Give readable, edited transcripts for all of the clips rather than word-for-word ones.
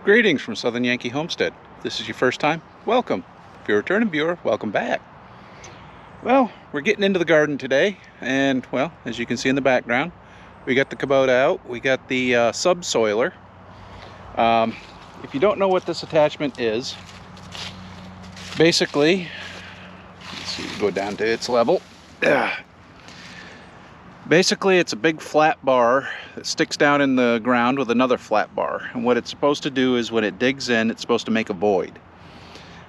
Greetings from Southern Yankee Homestead. If this is your first time, welcome. If you're a returning viewer, welcome back. Well, we're getting into the garden today, and well, as you can see in the background, we got the Kubota out, we got the subsoiler. If you don't know what this attachment is, basically, let's see, go down to its level. Basically, it's a big flat bar that sticks down in the ground with another flat bar. And what it's supposed to do is when it digs in, it's supposed to make a void.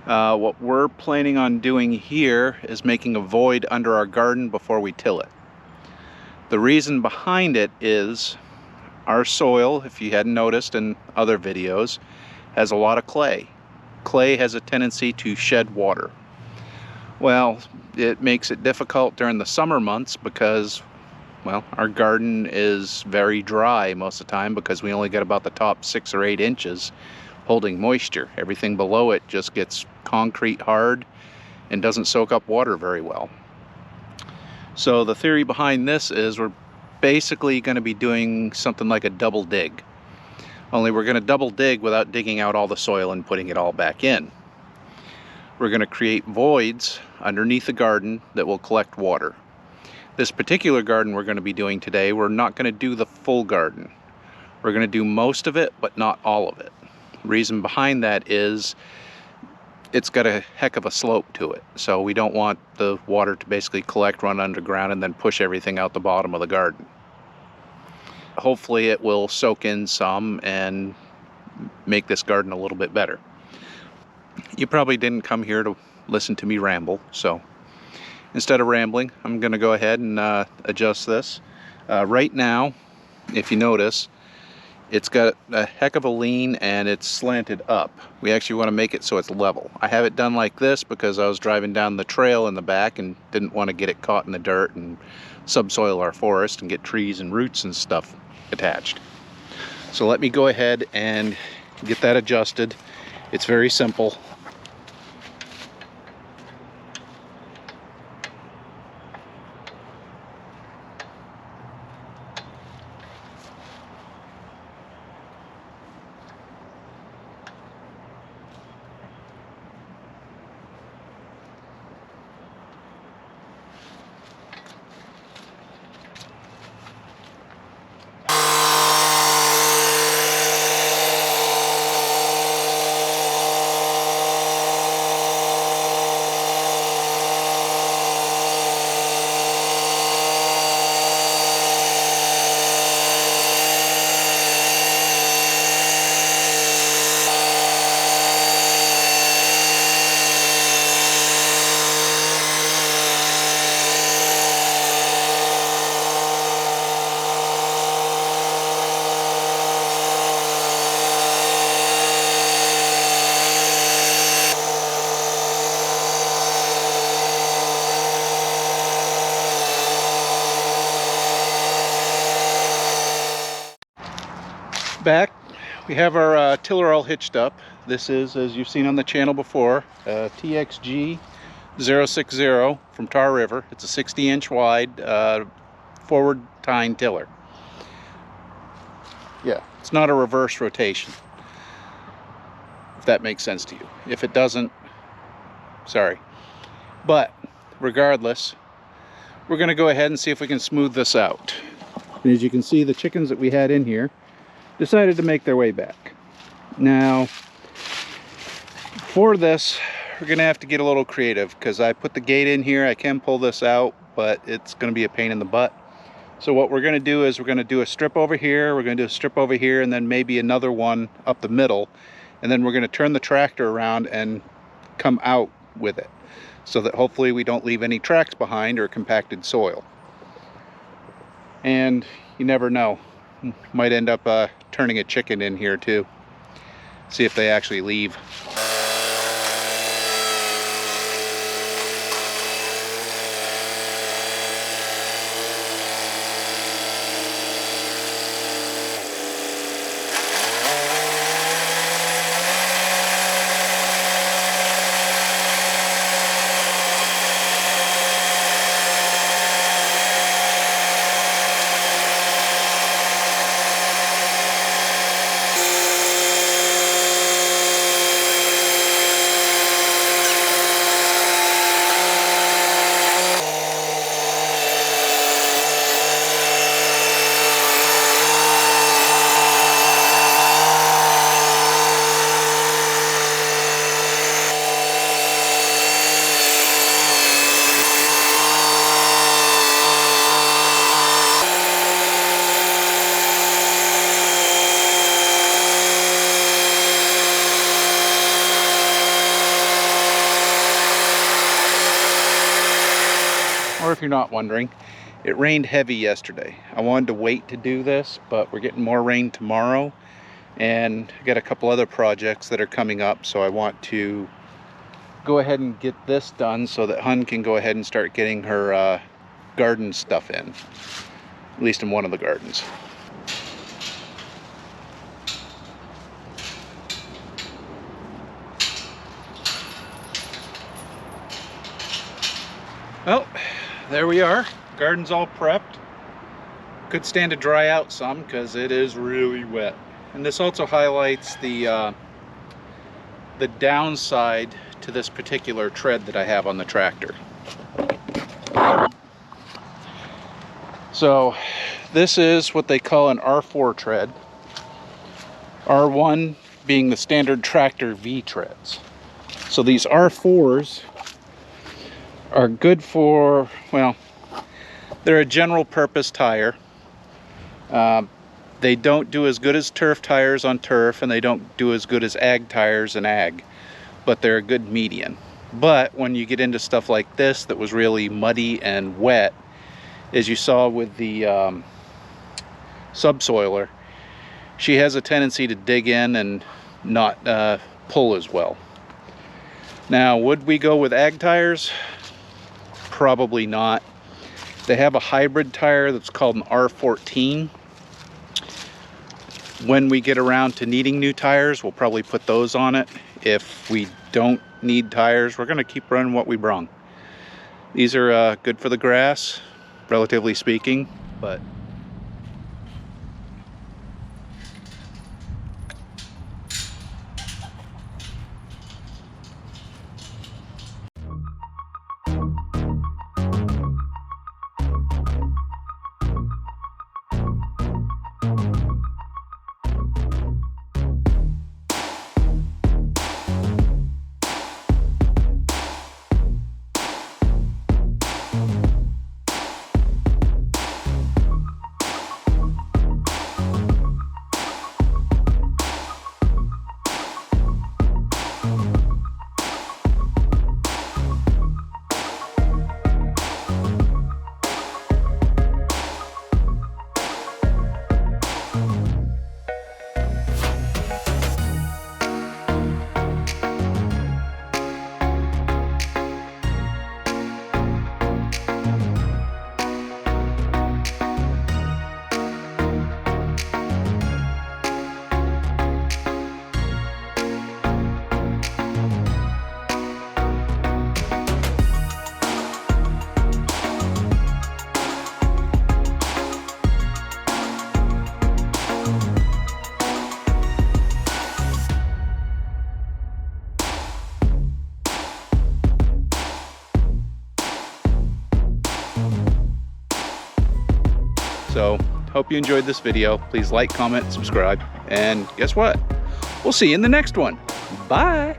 What we're planning on doing here is making a void under our garden before we till it. The reason behind it is our soil, if you hadn't noticed in other videos, has a lot of clay. Clay has a tendency to shed water. Well, it makes it difficult during the summer months because, well, our garden is very dry most of the time because we only get about the top 6 or 8 inches holding moisture. Everything below it just gets concrete hard and doesn't soak up water very well. So the theory behind this is we're basically going to be doing something like a double dig. Only we're going to double dig without digging out all the soil and putting it all back in. We're going to create voids underneath the garden that will collect water. This particular garden we're going to be doing today, we're not going to do the full garden. We're going to do most of it, but not all of it. The reason behind that is it's got a heck of a slope to it. So we don't want the water to basically collect, run underground, and then push everything out the bottom of the garden. Hopefully it will soak in some and make this garden a little bit better. You probably didn't come here to listen to me ramble, so instead of rambling, I'm going to go ahead and adjust this. Right now, if you notice, it's got a heck of a lean and it's slanted up. We actually want to make it so it's level. I have it done like this because I was driving down the trail in the back and didn't want to get it caught in the dirt and subsoil our forest and get trees and roots and stuff attached. So let me go ahead and get that adjusted. It's very simple. Back, we have our tiller all hitched up. This is, as you've seen on the channel before, TXG 060 from Tar River. It's a 60-inch wide forward tine tiller. Yeah, it's not a reverse rotation, if that makes sense to you. If it doesn't, sorry. But regardless, we're going to go ahead and see if we can smooth this out. And as you can see, the chickens that we had in here decided to make their way back. Now, for this, we're gonna have to get a little creative because I put the gate in here. I can pull this out, but it's gonna be a pain in the butt. So what we're gonna do is we're gonna do a strip over here, we're gonna do a strip over here, and then maybe another one up the middle, and then we're gonna turn the tractor around and come out with it so that hopefully we don't leave any tracks behind or compacted soil. And you never know, might end up turning a chicken in here too. See if they actually leave. if you're not wondering, it rained heavy yesterday. I wanted to wait to do this, but we're getting more rain tomorrow, and I got a couple other projects that are coming up, so I want to go ahead and get this done so that Hun can go ahead and start getting her garden stuff in, at least in one of the gardens. Well, there we are. Garden's all prepped. Could stand to dry out some because it is really wet. And this also highlights the downside to this particular tread that I have on the tractor. So this is what they call an R4 tread. R1 being the standard tractor V treads. So these R4s are good for, well, they're a general purpose tire. They don't do as good as turf tires on turf, and they don't do as good as ag tires in ag, but they're a good median. But when you get into stuff like this that was really muddy and wet, as you saw with the subsoiler, she has a tendency to dig in and not pull as well. Now, would we go with ag tires? Probably not. They have a hybrid tire that's called an R14. When we get around to needing new tires, we'll probably put those on it. If we don't need tires, we're going to keep running what we brung. These are good for the grass, relatively speaking, but so hope you enjoyed this video. Please like, comment, subscribe, and guess what? We'll see you in the next one. Bye.